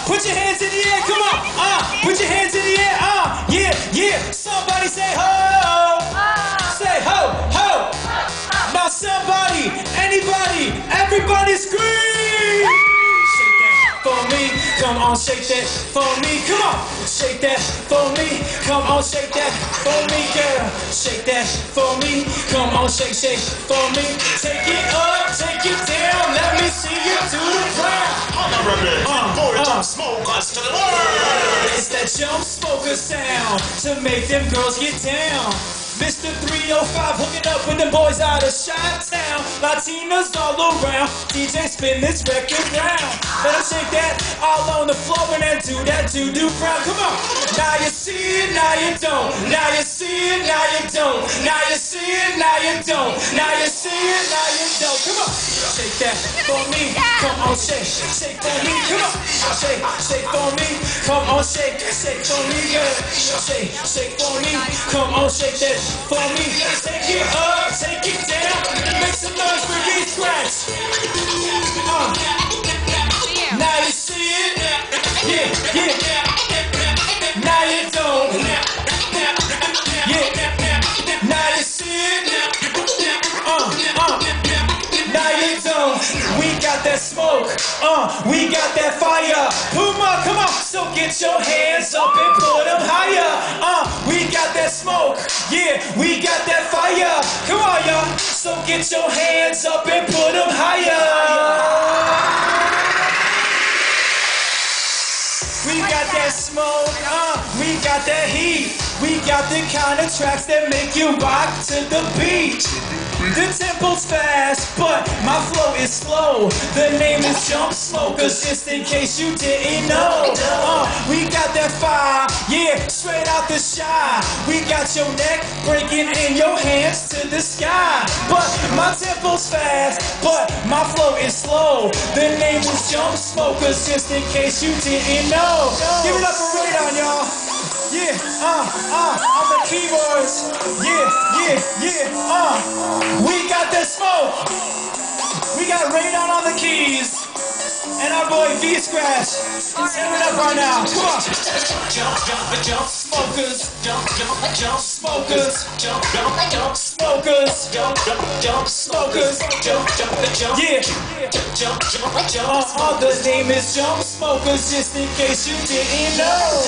Put your hands in the air, come on. Put your hands in the air. Yeah, yeah. Somebody say ho. Say ho, ho. Now somebody, anybody, everybody scream. Shake that for me. Come on, shake that for me. Come on, shake that for me. Come on, shake that for me, girl. Shake that for me. Come on, shake, shake for me. Take it up, take it down. Let me see you to the ground. Jump smokers to the world. It's that jump smoker sound to make them girls get down. Mr. 305 hooking up with them boys out of Chi-Town. Latinas all around. DJ spin this record round. Let them shake that all on the floor and then do that do proud. Come on. Now you see it, now you don't. Now you see it, now you don't. Now you see it, now you don't. Now you see it, now you don't. Come on. Shake that for me. Come on, shake, shake for me. Come on. Shake, shake for me. Come on, shake, shake for me, girl. Shake, shake for me. Come on, shake that for me. Take it up, take it down. Make some noise for these scratch. Now you see it. Yeah, yeah. Now you don't. Yeah. Now you see it. Now you don't. We got that smoke. We got that fire. Puma, come on. So get your hands up and put them higher. We got that smoke. Yeah, we got that fire. Come on, y'all. So get your hands up and put them higher. We got that smoke, we got that heat. We got the kind of tracks that make you rock to the beat. The tempo's fast, but my flow is slow. The name is Jump Smokers, just in case you didn't know. We got that fire, yeah, straight out the shy. We got your neck breaking and your hands to the sky. But my tempo's fast, but my flow is slow. The name is Jump Smokers, just in case you didn't know. Give it up for Radon, y'all. Yeah, on the keyboards. Yeah, we got the smoke. We got Radon on the keys. And our boy V-Scratch. Tear it up right now. Come on. Jump smokers. Jump smokers. Jump smokers. Jump smokers. Yeah. The name is Jump Smokers, just in case you didn't know.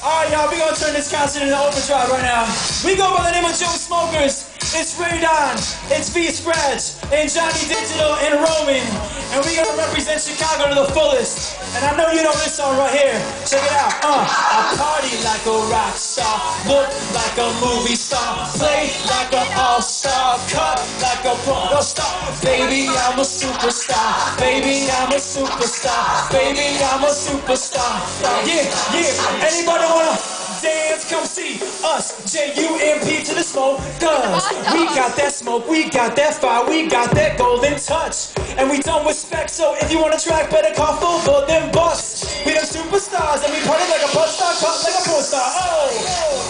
Alright, y'all, we gonna turn this concert into overdrive right now. We go by the name of Jump Smokers. It's Radon, it's V-Scratch, and Johnny Digital, and Roman. And we gonna represent Chicago to the fullest. And I know you know this song right here. Check it out. I party like a rock star, look like a movie star, play like an all-star, cut like a porno star. Baby, I'm a superstar. Baby, I'm a superstar. Baby, I'm a superstar. Yeah. Anybody wanna dance? Come see us. J-U-M-P to the smoke. Cause we got that smoke, we got that fire, we got that golden touch. And we don't respect, so if you want a track, better call full then bust. We them superstars and we party like a bus star, cut like a porn star.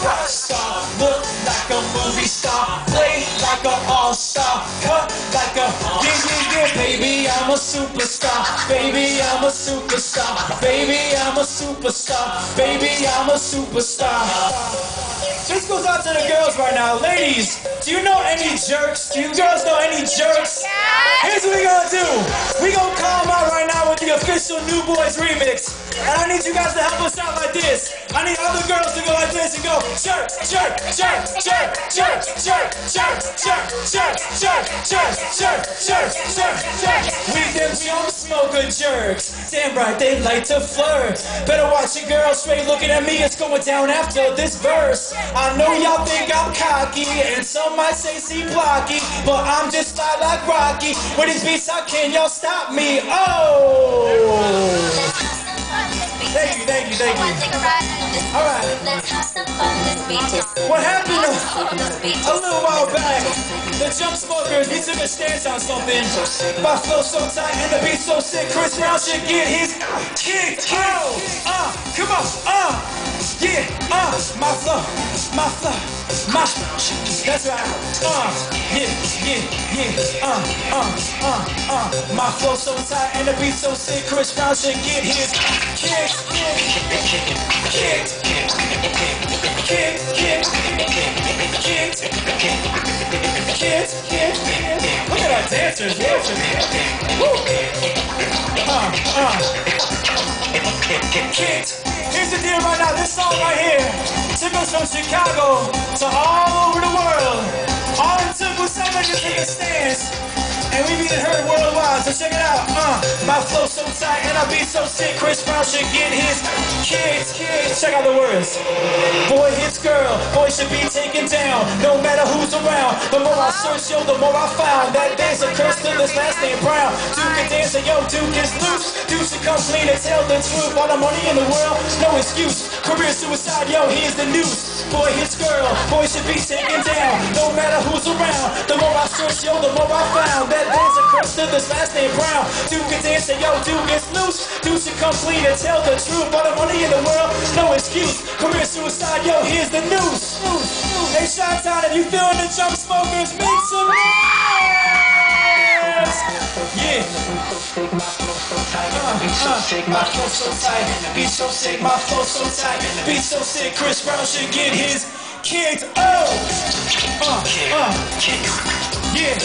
Rock star, look like a movie star, play like an all-star, cut like a yeah. Baby, I'm a superstar. Baby, I'm a superstar. Baby, I'm a superstar. Baby, I'm a superstar. This goes out to the girls right now. Ladies, do you know any jerks? Do you girls know any jerks? Here's what we gonna do. We gonna call them out right now with the official New Boys remix. And I need you guys to help us out like this. I need other girls to go like this and go jerk, jerk, jerk, jerk, jerk, jerk, jerk, jerk, jerk, jerk, jerk, jerk, jerk, jerk, jerk. We them Jump Smoker jerks. Damn right, they like to flirt. Better watch your girl straight looking at me. It's going down after this verse. I know y'all think I'm cocky, and some might say C-blocky, but I'm just fly like Rocky. With these beats, how can y'all stop me? Thank you. Alright. What happened a little while back, the Jump Smokers, we took a stance on something. My flow so tight and the beat so sick, Chris Brown should get his kick. Come on, Yeah, my flow, my flow, my that's right. My flow so tight and the beat so sick. Chris Brown should get his kick. Look at our dancers. Here's the deal right now. This song right here took us from Chicago to all over the world. All it took was somebody to take a stance, and we've even heard worldwide, so check it out. My flow so tight and I beat so sick. Chris Brown should get his kids. Check out the words. Boy hits girl, boy should be taken down, no matter who's around. The more I search, yo, the more I found that there's a curse to this last name Brown. Duke can dance and yo, Duke is loose. Duke should come clean and tell the truth. All the money in the world, no excuse. Career suicide, yo, here's the news. Boy hits girl, boy should be taken down, no matter who's around. The more I search, yo, the more I found that there's a curse to this last name Brown. Duke can dance and yo, Duke gets loose. Duke should come clean and tell the truth. All the money in the world, no excuse. Career suicide, yo, here's the news. Hey, Chi-Town, if you feeling the jump smokers, make some noise. Yeah. My flow so tight, beat so sick, my flow so tight, beat so sick. Chris Brown should get his kicked. Yeah.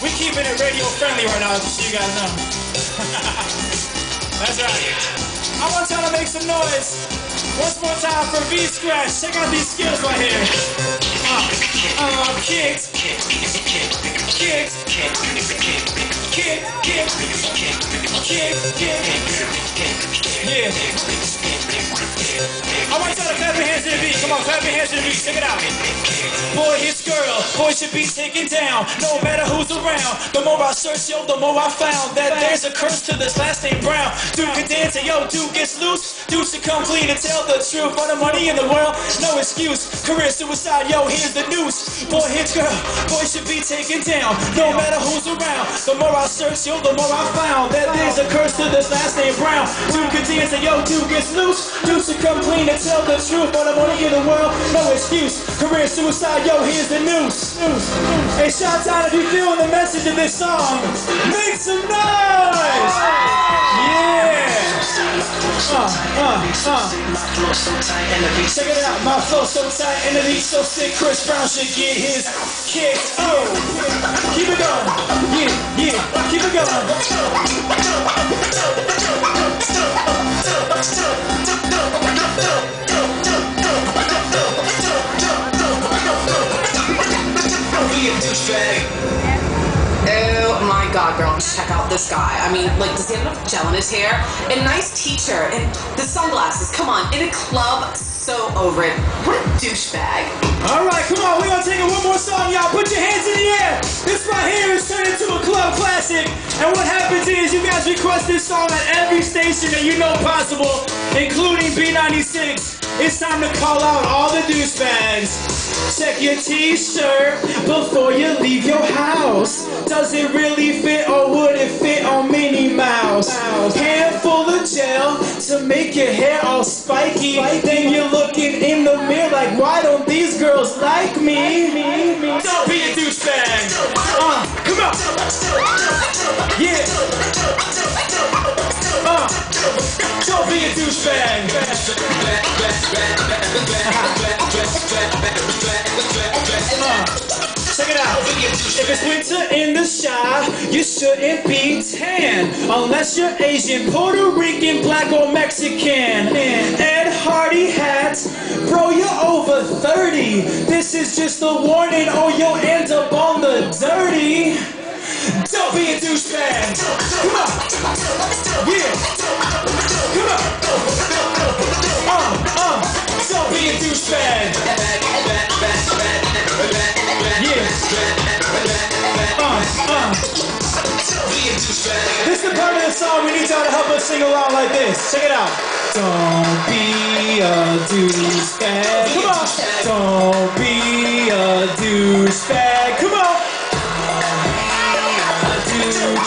We keeping it radio friendly right now, just so you guys know. That's right. I want y'all to make some noise. Once more time for V-Scratch. Check out these skills right here. Kicks. Yeah. I want y'all to clap your hands to the beat. Come on, clap your hands to the beat. Check it out. Boy hits girl, boy should be taken down, no matter who's around. The more I search, yo, the more I found that there's a curse to this last name Brown. Duke can dance and yo, Duke gets loose. Duke should come clean and tell the truth. All the money in the world, no excuse. Career suicide, yo, here's the news. Boy hits girl, boy should be taken down, no matter who's around. The more I search, yo, the more I found that there's a curse to this last name Brown. Duke can dance and yo, Duke gets loose. Duke should come clean and tell the truth. All the money in the world, no excuse. Career suicide, yo, here's the news. Hey, Chi-Town, if you feeling the message of this song, make some noise. Yeah. Check it out. My flow so tight and the beat so sick. Chris Brown should get his kicks. Keep it going. Yeah. Keep it going. Oh my god, girl, check out this guy. I mean, like, does he have enough gel in his hair? A nice t-shirt and the sunglasses. Come on, in a club, so over it. What a douchebag. Alright, come on, we're gonna take it one more song, y'all. Put your hands in the air. This right here is turned into a club classic. And what happens is you guys request this song at every station that you know possible, including B96. It's time to call out all the douchebags. Check your t-shirt before you leave your house. Does it really fit or would it fit on Minnie Mouse? Handful of gel to make your hair all spiky. Then you're looking in the mirror like, why don't these girls like me? Don't be a douchebag. Come on. Yeah. Don't be a douchebag. Check it out. If it's winter in the Chi, you shouldn't be tan unless you're Asian, Puerto Rican, black, or Mexican. Ed Hardy hats, bro, you're over 30. This is just a warning, or you'll end up on the dirty. Don't be a douchebag. Come on. Yeah. Come on. Don't be a douchebag. Yeah. This is the part of the song we need y'all to help us sing along like this. Check it out. Don't be a douchebag. Come on. Don't be a douchebag. Come on.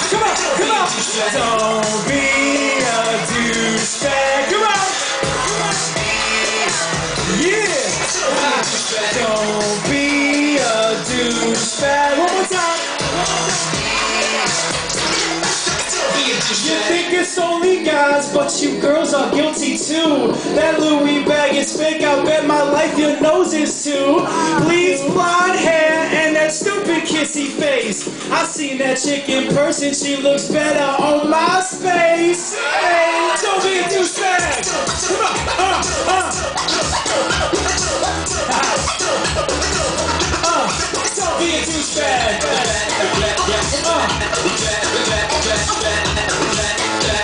Come on. Don't be a douchebag. Come on. Louis guys, but you girls are guilty too. That Louis bag is fake, I bet my life your nose is too. Bleeds blonde hair and that stupid kissy face. I seen that chick in person, she looks better on MySpace. Hey, don't be a douchebag. Come on, don't be a douchebag.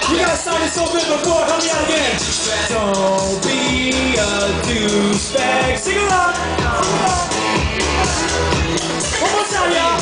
You guys sounded so good before, help me out again. Don't be a douchebag. Sing along. One more time, y'all.